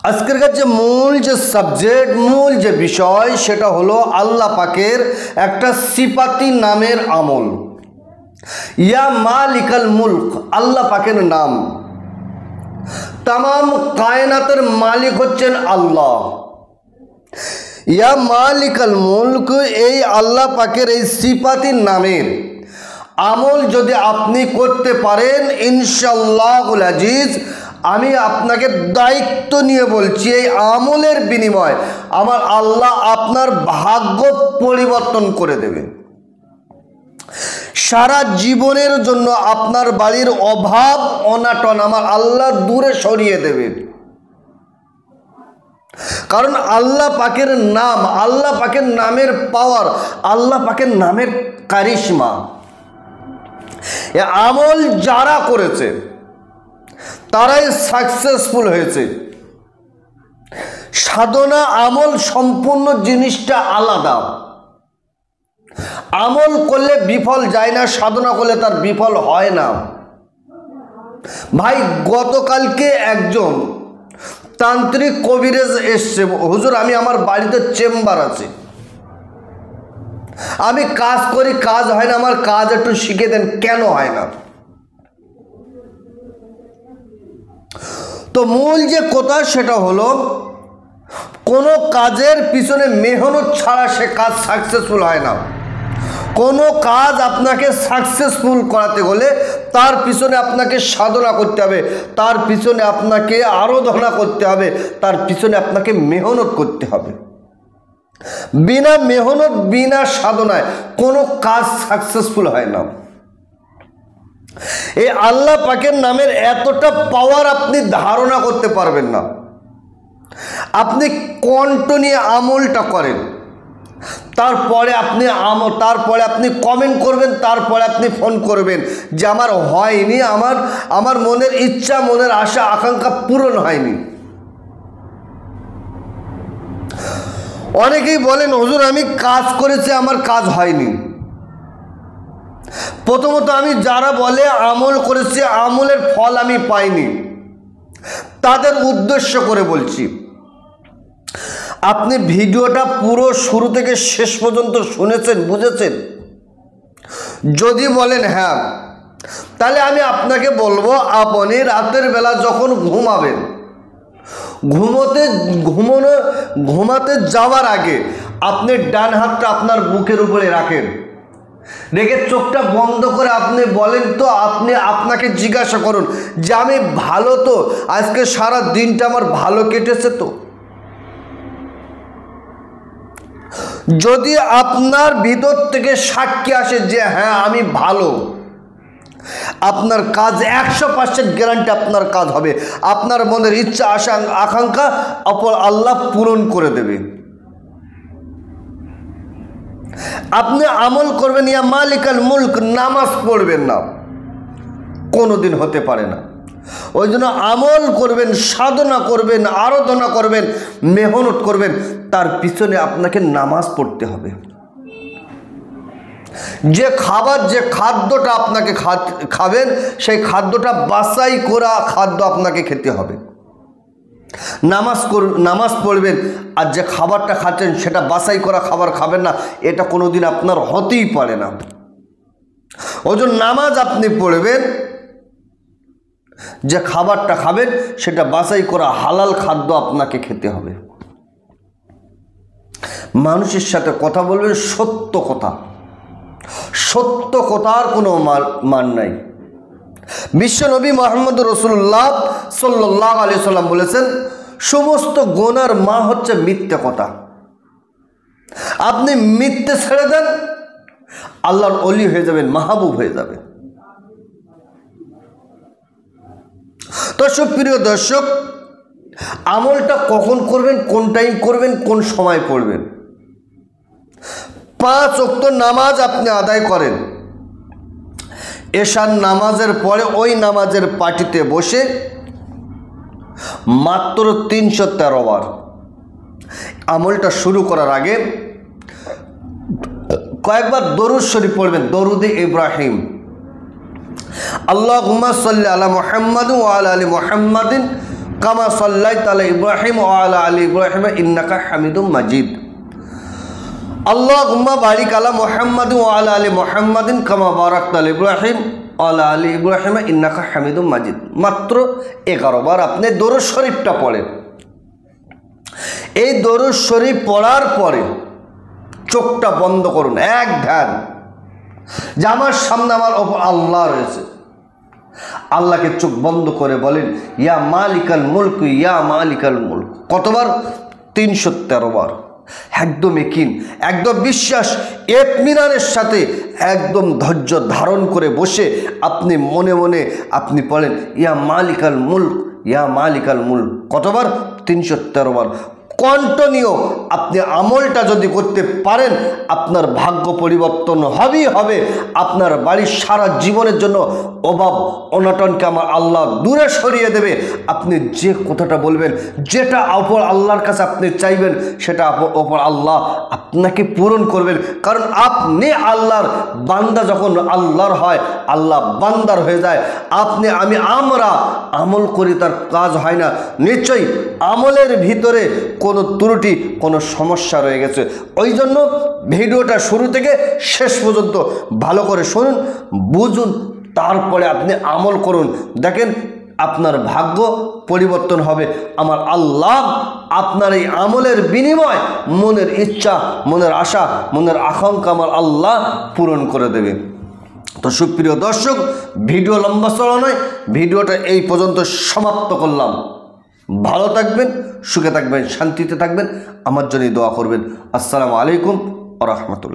আজকের কাছে মূল যে সাবজেক্ট, মূল যে বিষয়, সেটা হলো আল্লাহ পাকের একটা সিফাতি নামের আমল। ইয়া মালিকাল মুলক, আল্লাহ পাকের নাম। তামাম কায়নাতের মালিক হচ্ছেন আল্লাহ। ইয়া মালিকাল মুলক, এই আল্লাহ পাকের এই সিফাতি নামের আমল যদি আপনি করতে পারেন, ইনশাআল্লাহুল আজিজ, আমি আপনাকে দায়িত্ব নিয়ে বলছি, এই আমলের বিনিময়ে আমার আল্লাহ আপনার ভাগ্য পরিবর্তন করে দেবে। সারা জীবনের জন্য আপনার বাড়ির অভাব অনাটন আমার আল্লাহ দূরে সরিয়ে দেবে। কারণ আল্লাহ পাকের নাম, আল্লাহ পাকের নামের পাওয়ার, আল্লাহ পাকের নামের কারিশমা। এ আমল যারা করেছে তারাই সাকসেসফুল হয়েছে। সাধনা আমল সম্পূর্ণ জিনিসটা আলাদা। আমল করলে বিফল যায় না, সাধনা করলে তার বিফল হয় না। ভাই, গতকালকে একজন তান্ত্রিক কবিরাজ এসছে, হুজুর আমি আমার বাড়িতে চেম্বার আছে, আমি কাজ করি, কাজ হয় না, আমার কাজ একটু শিখে দেন। কেন হয় না? তো মূল যে কথা সেটা হলো, কোনো কাজের পিছনে মেহনত ছাড়া সে কাজ সাকসেসফুল হয় না। কোনো কাজ আপনাকে সাকসেসফুল করাতে হলে তার পিছনে আপনাকে সাধনা করতে হবে, তার পিছনে আপনাকে আরাধনা করতে হবে, তার পিছনে আপনাকে মেহনত করতে হবে। বিনা মেহনত, বিনা সাধনায় কোনো কাজ সাকসেসফুল হয় না। এই আল্লাহ পাকের নামের এতটা পাওয়ার আপনি ধারণা করতে পারবেন না। আপনি কণ্ঠ নিয়ে আমলটা করেন, তারপরে আপনি কমেন্ট করবেন, তারপরে আপনি ফোন করবেন যে আমার হয়নি, আমার মনের ইচ্ছা, মনের আশা আকাঙ্ক্ষা পূরণ হয়নি। অনেকেই বলেন হুজুর আমি কাজ করেছি, আমার কাজ হয়নি। প্রথমত আমি যারা বলে আমল করেছি, আমলের ফল আমি পাইনি, তাদের উদ্দেশ্য করে বলছি, আপনি ভিডিওটা পুরো শুরু থেকে শেষ পর্যন্ত শুনেছেন, বুঝেছেন? যদি বলেন হ্যাঁ, তাহলে আমি আপনাকে বলবো, আপনি রাতের বেলা যখন ঘুমাবেন, ঘুমাতে যাওয়ার আগে আপনি ডান হাতটা আপনার বুকের উপরে রাখেন, রেখে চোখটা বন্ধ করে আপনি বলেন তো, আপনাকে জিজ্ঞাসা করুন যে আমি ভালো তো, আজকে সারা দিনটা আমার ভালো কেটেছে তো? যদি আপনার ভিতর থেকে সাক্ষী আসে যে হ্যাঁ আমি ভালো, আপনার কাজ 100% গ্যারান্টি আপনার কাজ হবে। আপনার মনের ইচ্ছা, আশা, আকাঙ্ক্ষা অপর আল্লাহ পূরণ করে দেবে। আপনি আমল করবেন, ইয়া মালিকাল মুলক, নামাজ পড়বেন না, কোনোদিন হতে পারে না। ওই জন্য আমল করবেন, সাধনা করবেন, আরাধনা করবেন, মেহনত করবেন, তার পিছনে আপনাকে নামাজ পড়তে হবে। যে খাদ্যটা আপনাকে খাবেন, সেই খাদ্যটা বাছাই করা খাদ্য আপনাকে খেতে হবে। নামাজ পড়বেন, আর যে খাবারটা খাচ্ছেন সেটা বাছাই করা খাবার খাবেন না, এটা কোনোদিন আপনার হতেই পারে না। ওই জন্য নামাজ আপনি পড়বেন, যে খাবারটা খাবেন সেটা বাছাই করা হালাল খাদ্য আপনাকে খেতে হবে। মানুষের সাথে কথা বলবেন সত্য কথা, সত্য কথার কোনো মান নাই। বিশ্বনবী মুহাম্মদ রাসূলুল্লাহ সাল্লাল্লাহু আলাইহি সাল্লাম বলেছেন, সমস্ত গুনার মা হচ্ছে মিথ্যা কথা। আপনি মিথ্যে ছেড়ে দেন, আল্লাহর ওলি হয়ে যাবেন, মাহবুব হয়ে যাবেন। তো সুপ্রিয় দর্শক, আমলটা কখন করবেন, কোন টাইম করবেন, কোন সময় পড়বেন? 5 ওয়াক্ত নামাজ আপনি আদায় করেন, এশার নামাজের পরে ওই নামাজের পাটিতে বসে মাত্র 313 বার। আমলটা শুরু করার আগে কয়েকবার দরুদ শরীফ পড়বেন, দরুদে ইব্রাহিম। আল্লাহুম্মা সাল্লি আলা মুহাম্মাদ ওয়া আলা আলি মুহাম্মাদিন কামা সাল্লাইতা আলা ইব্রাহিম ওয়া আলা আলি ইব্রাহিম ইন্নাকা হামিদুম মাজিদ। আল্লাহুম্মা বারিক আলা মুহাম্মাদিন ওয়া আলা আলি মুহাম্মাদিন কামা বারাকতা আলা ইব্রাহিম ওয়া আলা আলি ইব্রাহিম ইন্নাকা হামিদুম মাজিদ। মাত্র 11 বার আপনি দরুদ শরীফটা পড়েন। এই দরুদ শরীফ পড়ার পরে চোখটা বন্ধ করুন, এক ধ্যান যে আমার সামনে আমার ওপর আল্লাহ রয়েছে। আল্লাহকে চোখ বন্ধ করে বলেন ইয়া মালিকাল মুলক ইয়া মালিকাল মুলক। কতবার? 313 বার। একদম একিন, একদম বিশ্বাস, ইতমিনানের সাথে একদম ধৈর্য ধারণ করে বসে আপনি মনে মনে আপনি পড়েন ইয়া মালিকাল মুলক ইয়া মালিকাল মুলক। কতবার? 313 বার। কন্টিনিউ আপনি আমলটা যদি করতে পারেন আপনার ভাগ্য পরিবর্তন হবেই হবে। আপনার বাড়ির সারা জীবনের জন্য অভাব অনটনকে আমার আল্লাহ দূরে সরিয়ে দেবে। আপনি যে কথাটা বলবেন, যেটা অপর আল্লাহর কাছে আপনি চাইবেন, সেটা অপর আল্লাহ আপনাকে পূরণ করবেন। কারণ আপনি আল্লাহর বান্দা, যখন আল্লাহর হয় আল্লাহ বান্দার হয়ে যায়। আমরা আমল করি তার কাজ হয় না, নিশ্চয়ই আমলের ভিতরে কোনো ত্রুটি, কোনো সমস্যা রয়ে গেছে। ওই জন্য ভিডিওটা শুরু থেকে শেষ পর্যন্ত ভালো করে শুনুন, বুঝুন, তারপরে আপনি আমল করুন। দেখেন আপনার ভাগ্য পরিবর্তন হবে। আমার আল্লাহ আপনার এই আমলের বিনিময় মনের ইচ্ছা, মনের আশা, মনের আকাঙ্ক্ষা আমার আল্লাহ পূরণ করে দেবে। তো সুপ্রিয় দর্শক, ভিডিও লম্বা চড়া নয়, ভিডিওটা এই পর্যন্ত সমাপ্ত করলাম। ভালো থাকবেন, সুখে থাকবেন, শান্তিতে থাকবেন, আমার জন্যই দোয়া করবেন। আসসালামু আলাইকুম ওয়া রাহমাতুল্লাহ।